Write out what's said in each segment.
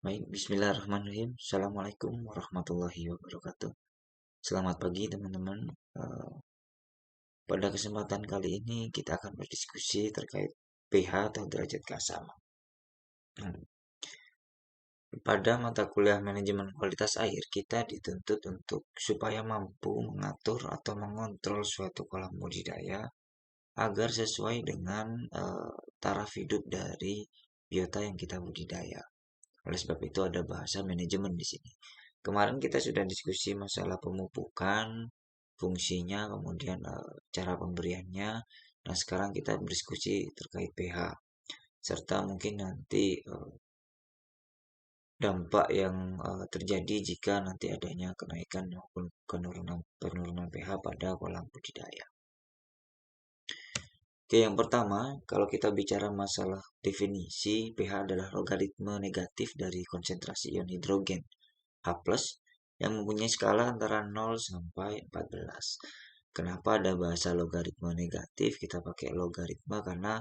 Baik, bismillahirrahmanirrahim. Assalamualaikum warahmatullahi wabarakatuh. Selamat pagi teman-teman. Eh, Pada kesempatan kali ini kita akan berdiskusi terkait pH atau derajat keasaman. Hmm. Pada mata kuliah manajemen kualitas air, kita dituntut untuk supaya mampu mengatur atau mengontrol suatu kolam budidaya agar sesuai dengan taraf hidup dari biota yang kita budidaya. Oleh sebab itu ada bahasa manajemen di sini. Kemarin kita sudah diskusi masalah pemupukan, fungsinya, kemudian cara pemberiannya. Nah, sekarang kita berdiskusi terkait pH serta mungkin nanti dampak yang terjadi jika nanti adanya kenaikan maupun penurunan pH pada kolam budidaya. Oke, yang pertama, kalau kita bicara masalah definisi, pH adalah logaritme negatif dari konsentrasi ion hidrogen H+, yang mempunyai skala antara 0 sampai 14. Kenapa ada bahasa logaritma negatif? Kita pakai logaritma karena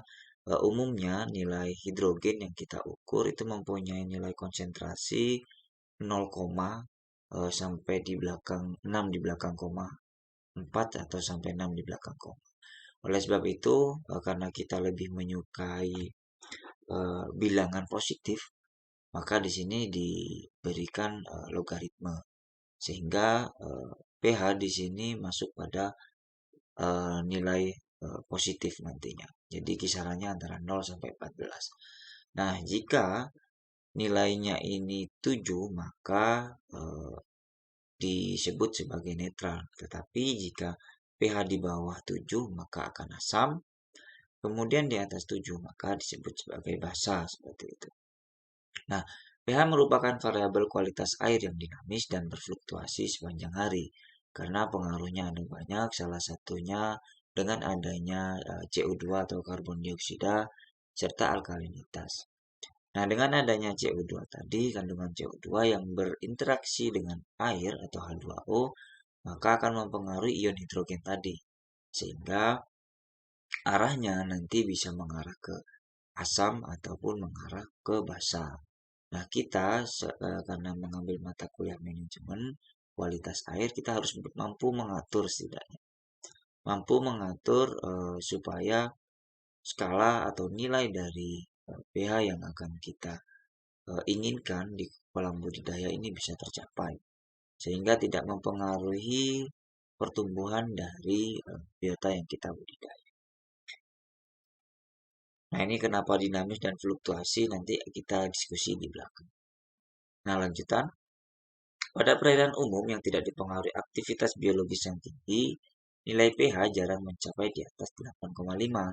umumnya nilai hidrogen yang kita ukur itu mempunyai nilai konsentrasi 0, sampai di belakang 6 di belakang koma 4 atau sampai 6 di belakang koma. Oleh sebab itu, karena kita lebih menyukai bilangan positif, maka di sini diberikan logaritma sehingga pH di sini masuk pada nilai positif nantinya. Jadi kisarannya antara 0 sampai 14. Nah, jika nilainya ini 7, maka disebut sebagai netral. Tetapi jika pH di bawah 7, maka akan asam. Kemudian di atas 7, maka disebut sebagai basa, seperti itu. Nah, pH merupakan variabel kualitas air yang dinamis dan berfluktuasi sepanjang hari. Karena pengaruhnya ada banyak, salah satunya dengan adanya CO2 atau karbon dioksida serta alkalinitas. Nah, dengan adanya CO2 tadi, kandungan CO2 yang berinteraksi dengan air atau H2O, maka akan mempengaruhi ion hidrogen tadi. Sehingga arahnya nanti bisa mengarah ke asam ataupun mengarah ke basa. Nah, kita karena mengambil mata kuliah manajemen kualitas air, kita harus mampu mengatur setidaknya. Mampu mengatur supaya skala atau nilai dari pH yang akan kita inginkan di kolam budidaya ini bisa tercapai. Sehingga tidak mempengaruhi pertumbuhan dari biota yang kita budidaya. Nah, ini kenapa dinamis dan fluktuasi nanti kita diskusi di belakang. Nah, lanjutan. Pada perairan umum yang tidak dipengaruhi aktivitas biologis yang tinggi, nilai pH jarang mencapai di atas 8,5.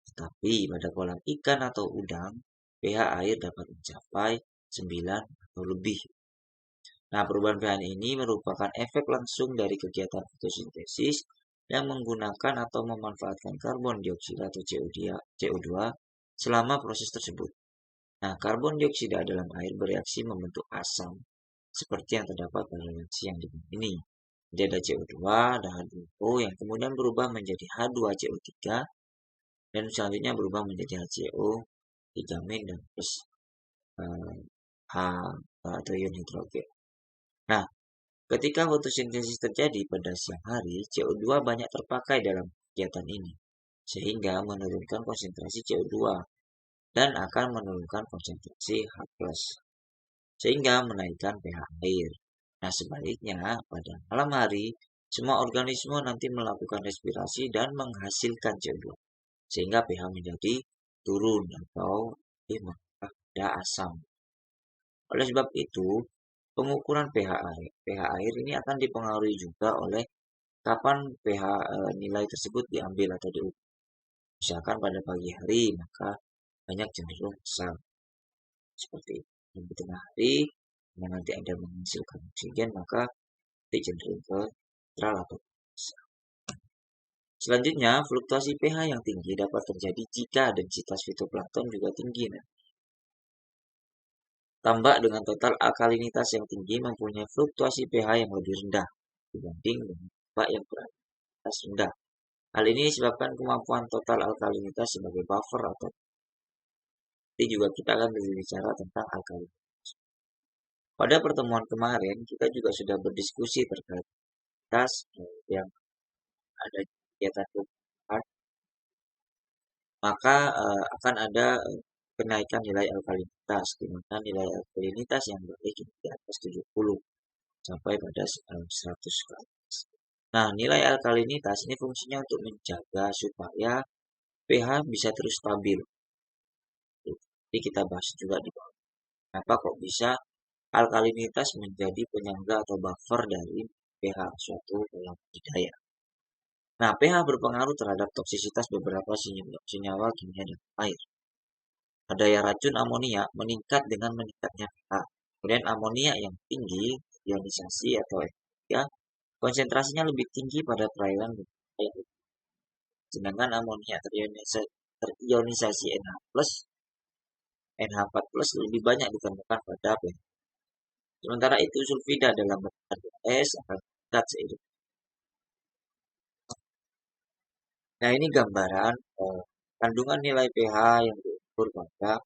Tetapi pada kolam ikan atau udang, pH air dapat mencapai 9 atau lebih. Nah, perubahan pH ini merupakan efek langsung dari kegiatan fotosintesis yang menggunakan atau memanfaatkan karbon dioksida atau CO2 selama proses tersebut. Nah, karbon dioksida dalam air bereaksi membentuk asam, seperti yang terdapat pada reaksi yang di bawah ini. Jadi ada CO2, ada H2O yang kemudian berubah menjadi H2CO3 dan selanjutnya berubah menjadi HCO, 3- dan plus H atau ion hidrogen. Nah, ketika fotosintesis terjadi pada siang hari, CO2 banyak terpakai dalam kegiatan ini, sehingga menurunkan konsentrasi CO2 dan akan menurunkan konsentrasi H+, sehingga menaikkan pH air. Nah, sebaliknya pada malam hari, semua organisme nanti melakukan respirasi dan menghasilkan CO2, sehingga pH menjadi turun atau lebih mengarah pada asam. Oleh sebab itu, pengukuran pH air ini akan dipengaruhi juga oleh kapan pH nilai tersebut diambil atau diukur. Misalkan pada pagi hari, maka banyak cenderung asam. Seperti itu. Dan di tengah hari, yang nanti ada menghasilkan oksigen, maka cenderung ke netral atau basa. Selanjutnya, fluktuasi pH yang tinggi dapat terjadi jika densitas fitoplankton juga tinggi. Tambak dengan total alkalinitas yang tinggi mempunyai fluktuasi pH yang lebih rendah dibanding dengan tambak yang beralkalinitas rendah. Hal ini disebabkan kemampuan total alkalinitas sebagai buffer atau nanti juga kita akan berbicara tentang alkalinitas. Pada pertemuan kemarin kita juga sudah berdiskusi terkait tas yang ada kegiatan perubahan, maka akan ada kenaikan nilai alkalinitas, di mana nilai alkalinitas yang baik itu di atas 70 sampai pada 100 ke atas. Nah, nilai alkalinitas ini fungsinya untuk menjaga supaya pH bisa terus stabil. Jadi kita bahas juga di bawah. Kenapa kok bisa alkalinitas menjadi penyangga atau buffer dari pH suatu kolam budidaya. Nah, pH berpengaruh terhadap toksisitas beberapa senyawa kimia dalam air. Daya racun amonia meningkat dengan meningkatnya pH. Kemudian amonia yang tinggi, ionisasi atau ya, konsentrasinya lebih tinggi pada perairan air. Sedangkan amonia terionisasi NH4+ lebih banyak ditemukan pada pH. Sementara itu sulfida dalam bentuk es akan meningkat seiring. Nah, ini gambaran kandungan nilai pH yang diukur pada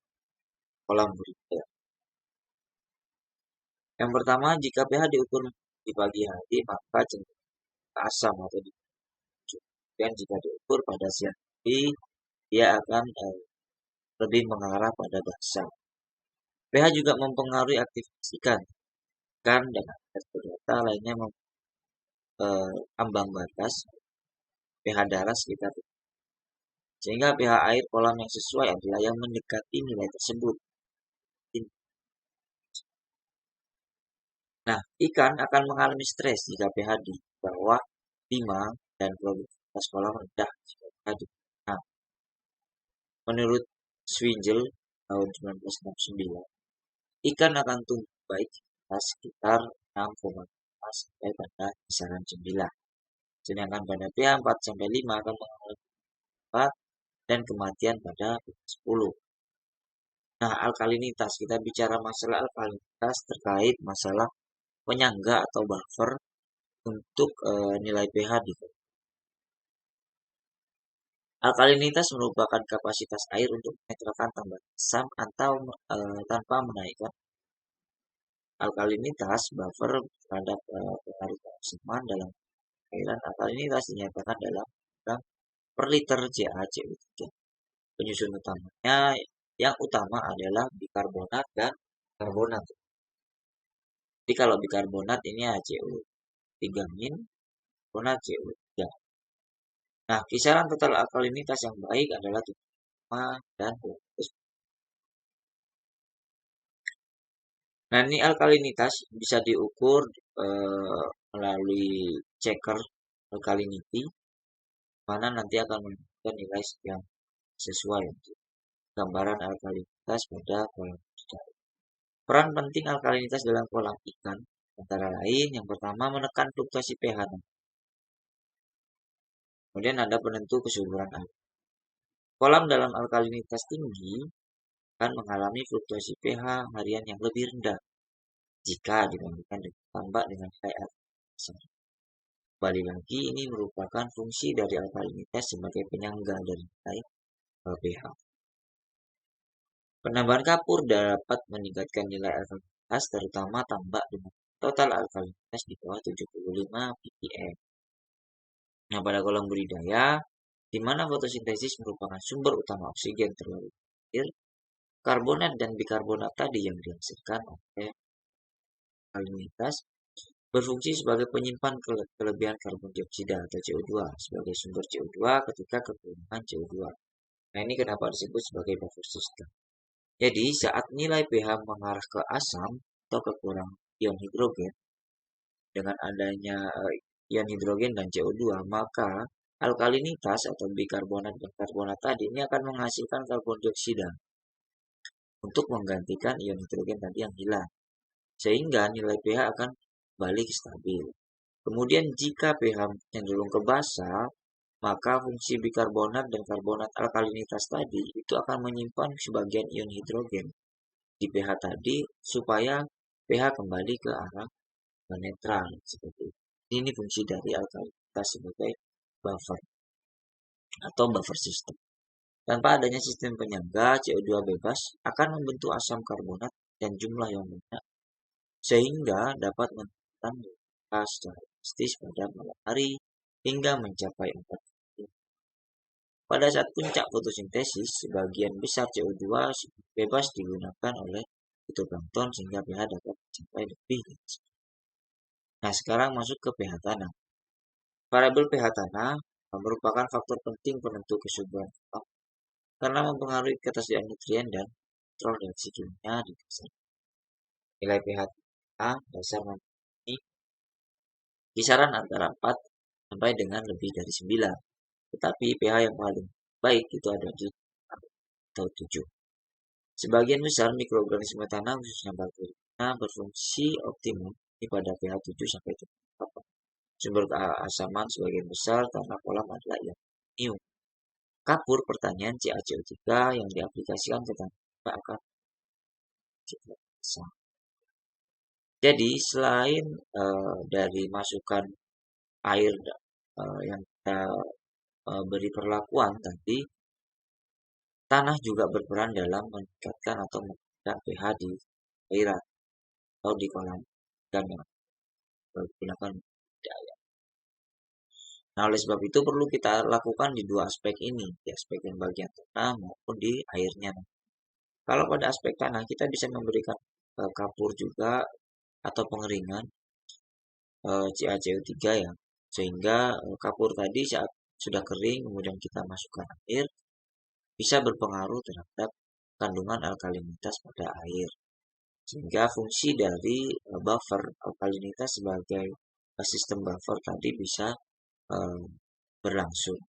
kolam budidaya. Yang pertama, jika pH diukur di pagi hari, maka cenderung asam atau di. Dan jika diukur pada siang hari, dia akan lebih mengarah pada basa. pH juga mempengaruhi aktivitas ikan. Ikan dan biota lainnya ambang batas pH darah sekitar. Sehingga pH air kolam yang sesuai adalah yang mendekati nilai tersebut. Nah, ikan akan mengalami stres jika pH di bawah 5 dan produktivitas kolam rendah jika pH di. Nah, menurut Swinjel tahun 1969, ikan akan tumbuh baik sekitar 6,5 sampai pada kisaran 9. Sedangkan pada pH 4-5 akan mengalami 4 dan kematian pada pH 10. Nah, alkalinitas, kita bicara masalah alkalinitas terkait masalah penyangga atau buffer untuk nilai pH di. Alkalinitas merupakan kapasitas air untuk menetralkan tambahan asam atau tanpa menaikkan alkalinitas buffer terhadap pengaruh keasaman dalam cairan. Alkalinitas dinyatakan dalam gram per liter CaCO3. Penyusun utamanya yang utama adalah bikarbonat dan karbonat. Jadi kalau bikarbonat ini HCO3-, karbonat CO3. Nah, kisaran total alkalinitas yang baik adalah 7,5 dan 200. Nah, ini alkalinitas bisa diukur melalui checker alkalinity, mana nanti akan menunjukkan nilai yang sesuai untuk gambaran alkalinitas pada kolam ikan. Peran penting alkalinitas dalam kolam ikan antara lain yang pertama menekan fluktuasi pH. Kemudian ada penentu kesuburan air. Kolam dalam alkalinitas tinggi akan mengalami fluktuasi pH harian yang lebih rendah jika dibandingkan dengan tambak dengan nilai alkalinitas. Kembali lagi, ini merupakan fungsi dari alkalinitas sebagai penyangga dari nilai pH. Penambahan kapur dapat meningkatkan nilai alkalinitas, terutama tambak dengan total alkalinitas di bawah 75 ppm. Nah, pada kolam budidaya, di mana fotosintesis merupakan sumber utama oksigen terlalu air, karbonat dan bikarbonat tadi yang dihasilkan oleh alkalinitas berfungsi sebagai penyimpan kelebihan karbon dioksida atau CO2 sebagai sumber CO2 ketika kekurangan CO2. Nah, ini kenapa disebut sebagai buffer system. Jadi, saat nilai pH mengarah ke asam atau kekurangan ion hidrogen, dengan adanya ion hidrogen dan CO2, maka alkalinitas atau bikarbonat dan karbonat tadi ini akan menghasilkan karbon dioksida untuk menggantikan ion hidrogen tadi yang hilang. Sehingga nilai pH akan balik stabil. Kemudian jika pH cenderung ke basa, maka fungsi bikarbonat dan karbonat alkalinitas tadi itu akan menyimpan sebagian ion hidrogen di pH tadi supaya pH kembali ke arah netral seperti itu. Ini fungsi dari alkalinitas sebagai buffer atau buffer system. Tanpa adanya sistem penyangga, CO2 bebas akan membentuk asam karbonat dan jumlah yang banyak sehingga dapat menentukan pH secara drastis pada malam hari hingga mencapai 4. Pada saat puncak fotosintesis, sebagian besar CO2 bebas digunakan oleh fitoplankton sehingga pH dapat mencapai lebih dari 9. Nah, sekarang masuk ke pH tanah. Variabel pH tanah merupakan faktor penting penentu kesuburan tanah karena mempengaruhi ketersediaan nutrien dan kontrol reaksi kimia di dasar. Nilai pH tanah dasar ini kisaran antara 4 sampai dengan lebih dari 9. Tetapi pH yang paling baik itu ada di 6 atau 7. Sebagian besar mikroorganisme tanah khususnya bakteri berfungsi optimum pada pH 7 sampai 8. Sumber keasaman sebagian besar tanah kolam adalah ionium. Kapur pertanian CaCO3 yang diaplikasikan ke tanah akan asam. Jadi selain dari masukan air yang kita beri perlakuan tadi, tanah juga berperan dalam meningkatkan atau meningkatkan pH di airan atau di kolam ikan yang menggunakan daya. Nah, oleh sebab itu perlu kita lakukan di dua aspek ini, di aspek yang bagian tanah maupun di airnya. Kalau pada aspek tanah kita bisa memberikan kapur juga atau pengeringan CaCO3 ya, sehingga kapur tadi saat sudah kering kemudian kita masukkan air bisa berpengaruh terhadap kandungan alkalinitas pada air, sehingga fungsi dari buffer alkalinitas sebagai sistem buffer tadi bisa berlangsung,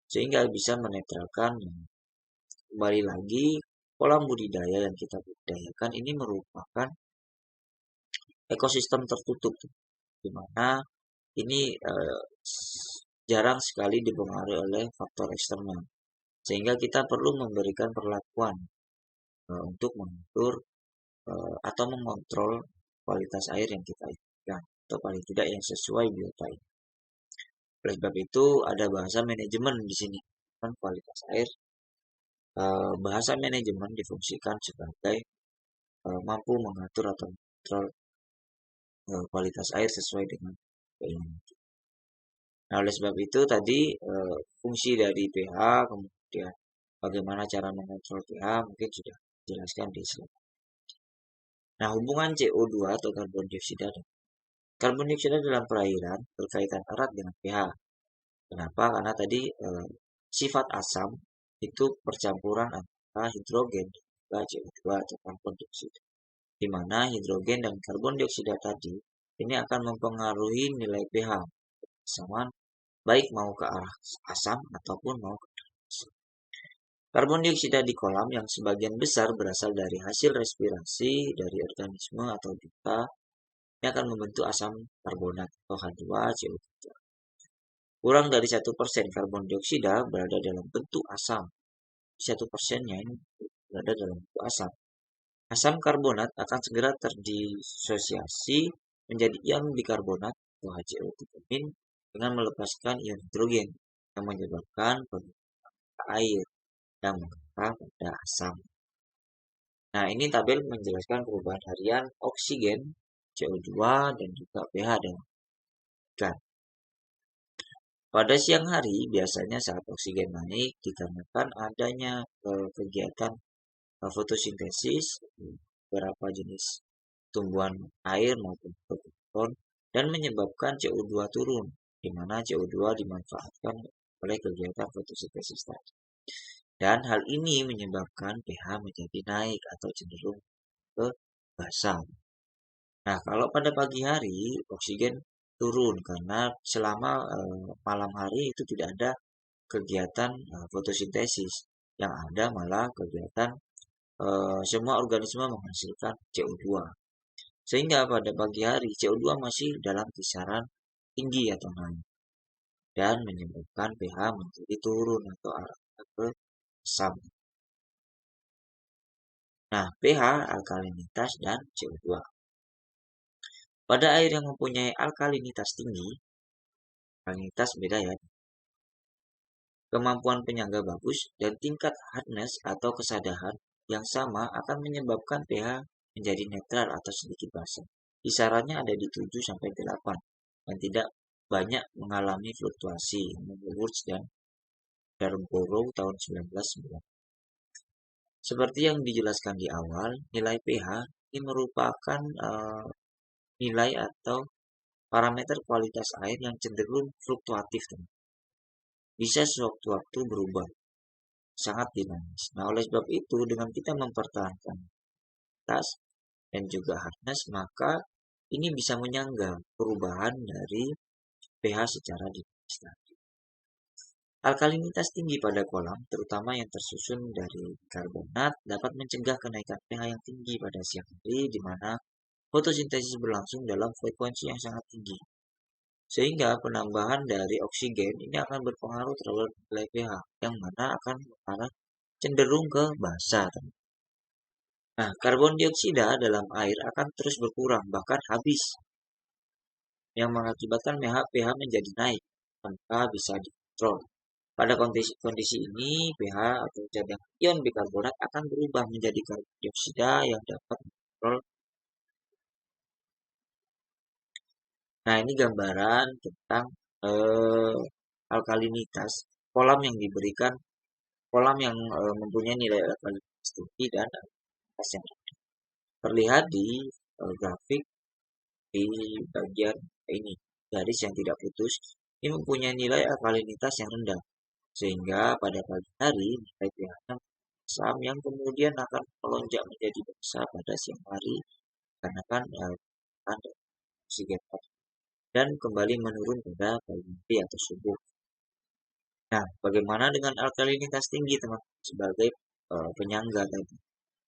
sehingga bisa menetralkan. Kembali lagi, kolam budidaya yang kita budidayakan ini merupakan ekosistem tertutup, di mana ini jarang sekali dipengaruhi oleh faktor eksternal, sehingga kita perlu memberikan perlakuan untuk mengatur atau mengontrol kualitas air yang kita inginkan, atau paling tidak yang sesuai biota ini. Oleh sebab itu ada bahasa manajemen di sini, kan kualitas air. Bahasa manajemen difungsikan sebagai mampu mengatur atau mengontrol kualitas air sesuai dengan keinginan. Nah, oleh sebab itu tadi fungsi dari pH, kemudian bagaimana cara mengontrol pH mungkin sudah dijelaskan di slide. Nah, hubungan CO2 atau karbon dioksida dalam perairan berkaitan erat dengan pH. Kenapa? Karena tadi sifat asam itu percampuran antara hidrogen dan CO2 atau karbon dioksida, di mana hidrogen dan karbon dioksida tadi ini akan mempengaruhi nilai pH kesamaan baik mau ke arah asam ataupun mau ke arah asam. Karbon dioksida di kolam yang sebagian besar berasal dari hasil respirasi dari organisme atau biota ini akan membentuk asam karbonat atau H2CO3. Kurang dari 1% karbon dioksida berada dalam bentuk asam. 1%-nya ini berada dalam bentuk asam. Asam karbonat akan segera terdisosiasi menjadi ion bikarbonat atau HCO3- dengan melepaskan ion hidrogen yang menyebabkan pembentukan air yang mengarah pada asam. Nah, ini tabel menjelaskan perubahan harian oksigen, CO2, dan juga pH dalam ikan. Pada siang hari, biasanya saat oksigen naik dikarenakan adanya kegiatan fotosintesis beberapa jenis tumbuhan air maupun plankton dan menyebabkan CO2 turun, di mana CO2 dimanfaatkan oleh kegiatan fotosintesis tadi. Dan hal ini menyebabkan pH menjadi naik atau cenderung ke basal. Nah, kalau pada pagi hari oksigen turun karena selama malam hari itu tidak ada kegiatan fotosintesis, yang ada malah kegiatan semua organisme menghasilkan CO2. Sehingga pada pagi hari CO2 masih dalam kisaran tinggi atau naik dan menyebabkan pH menjadi turun atau arahnya ke asam. Nah, pH, alkalinitas, dan CO2. Pada air yang mempunyai alkalinitas tinggi, alkalinitas beda ya, kemampuan penyangga bagus, dan tingkat hardness atau kesadahan yang sama akan menyebabkan pH menjadi netral atau sedikit basah. kisarannya ada di 7 sampai 8 dan tidak banyak mengalami fluktuasi. Wurtz dan Darmorow tahun 1990. Seperti yang dijelaskan di awal, nilai pH ini merupakan nilai atau parameter kualitas air yang cenderung fluktuatif, bisa sewaktu-waktu berubah, sangat dinamis. Nah, oleh sebab itu, dengan kita mempertahankan tas dan juga hardness, maka ini bisa menyangga perubahan dari pH secara dinamis tadi. Alkalinitas tinggi pada kolam, terutama yang tersusun dari karbonat, dapat mencegah kenaikan pH yang tinggi pada siang hari, di mana fotosintesis berlangsung dalam frekuensi yang sangat tinggi. Sehingga penambahan dari oksigen ini akan berpengaruh terhadap nilai pH, yang mana akan mengarah cenderung ke basa. Nah, karbon dioksida dalam air akan terus berkurang, bahkan habis, yang mengakibatkan pH menjadi naik tanpa bisa dikontrol. Pada kondisi ini, pH atau cadangan ion bikarbonat akan berubah menjadi karbon dioksida yang dapat mengontrol. Nah, ini gambaran tentang alkalinitas kolam yang diberikan, kolam yang mempunyai nilai alkalinitas tinggi dan alkalinitas yang rendah. Terlihat di grafik di bagian ini, garis yang tidak putus ini mempunyai nilai alkalinitas yang rendah, sehingga pada pagi hari nilai pH-nya asam yang kemudian akan melonjak menjadi basa pada siang hari karena kan oksigen dan kembali menurun pada pagi hari atau subuh. Nah, bagaimana dengan alkalinitas tinggi, teman-teman, sebagai penyangga tadi?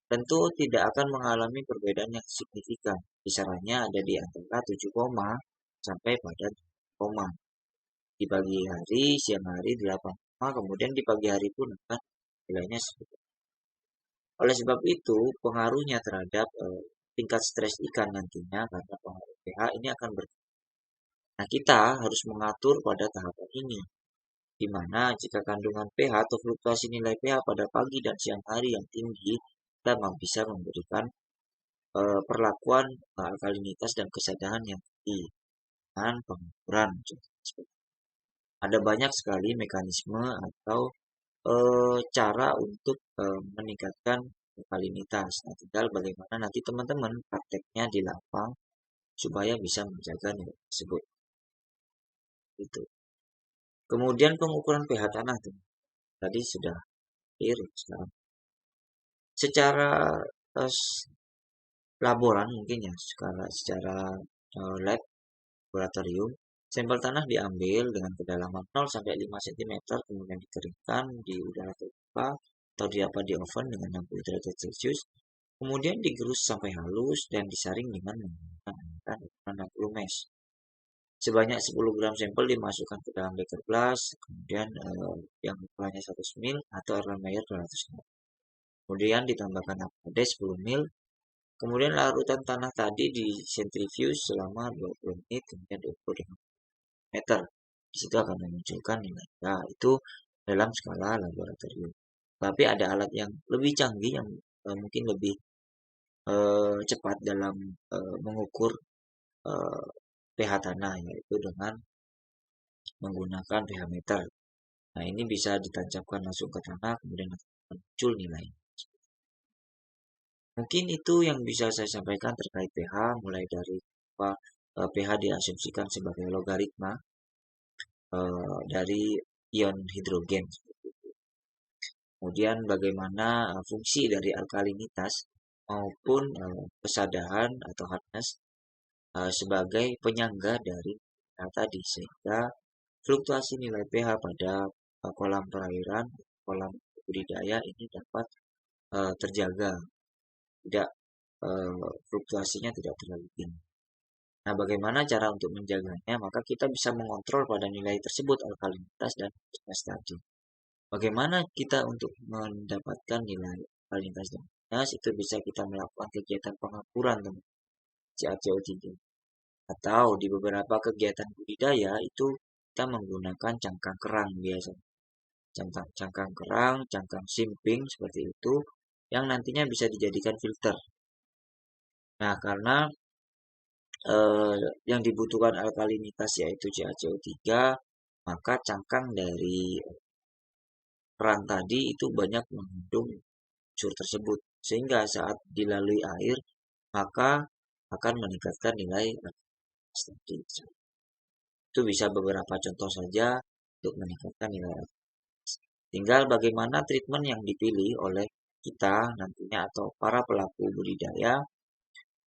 Tentu tidak akan mengalami perbedaan yang signifikan. Kisarannya ada di antara 7, sampai pada 2, di pagi hari, siang hari 8, kemudian di pagi hari pun akan nilainya seperti. Oleh sebab itu, pengaruhnya terhadap tingkat stres ikan nantinya karena pengaruh pH ini akan berkurang. Nah, kita harus mengatur pada tahapan ini, di mana jika kandungan pH atau fluktuasi nilai pH pada pagi dan siang hari yang tinggi, kita bisa memberikan perlakuan alkalinitas dan kesadaran yang tinggi dengan pengukuran. Ada banyak sekali mekanisme atau cara untuk meningkatkan alkalinitas. Nah, tinggal bagaimana nanti teman-teman prakteknya di lapang supaya bisa menjaga nilai tersebut. Itu. Kemudian pengukuran pH tanah tadi sudah clear sekarang. Secara laboran mungkin ya, secara lab, laboratorium, sampel tanah diambil dengan kedalaman 0 sampai 5 cm, kemudian dikeringkan di udara terbuka atau didapat di oven dengan 60 derajat Celcius, kemudian digerus sampai halus dan disaring dengan menggunakan ukuran 60 mesh. Sebanyak 10 gram sampel dimasukkan ke dalam beker gelas, kemudian yang ukurannya 100 ml atau Erlenmeyer 200 ml. Kemudian ditambahkan APD 10 ml. Kemudian larutan tanah tadi disentrifuge selama 20 menit, kemudian diukur dengan meter. Di situ akan memunculkan nilai. Nah, itu dalam skala laboratorium. Tapi ada alat yang lebih canggih yang mungkin lebih cepat dalam mengukur pH tanah, yaitu dengan menggunakan pH meter. Nah, ini bisa ditancapkan langsung ke tanah, kemudian muncul nilai. Mungkin itu yang bisa saya sampaikan terkait pH, mulai dari pH diasumsikan sebagai logaritma dari ion hidrogen. Kemudian bagaimana fungsi dari alkalinitas maupun kesadaran atau hardness sebagai penyangga dari pH tadi, sehingga fluktuasi nilai pH pada kolam perairan, kolam budidaya ini dapat terjaga, tidak fluktuasinya tidak terlalu tinggi. Nah, bagaimana cara untuk menjaganya? Maka kita bisa mengontrol pada nilai tersebut, alkalinitas dan hardness tadi. Bagaimana kita untuk mendapatkan nilai alkalinitas dan hardness? Itu bisa kita melakukan kegiatan pengukuran CaCO3. Atau di beberapa kegiatan budidaya itu kita menggunakan cangkang kerang biasanya. Cangkang kerang, cangkang simping seperti itu yang nantinya bisa dijadikan filter. Nah, karena yang dibutuhkan alkalinitas yaitu CaCO3, maka cangkang dari kerang tadi itu banyak mengandung unsur tersebut, sehingga saat dilalui air maka akan meningkatkan nilai alkalinitas tadi. Itu bisa beberapa contoh saja untuk meningkatkan nilai alkalinitas. Tinggal bagaimana treatment yang dipilih oleh kita nantinya atau para pelaku budidaya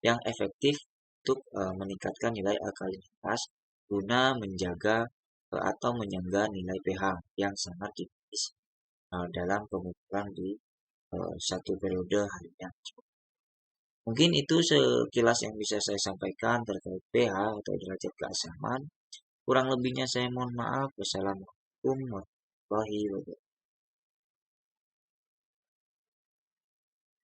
yang efektif untuk meningkatkan nilai alkalinitas guna menjaga atau menyangga nilai pH yang sangat tipis dalam pemupukan di satu periode harian. Mungkin itu sekilas yang bisa saya sampaikan terkait pH atau derajat keasaman. Kurang lebihnya saya mohon maaf. Wassalamualaikum warahmatullahi wabarakatuh.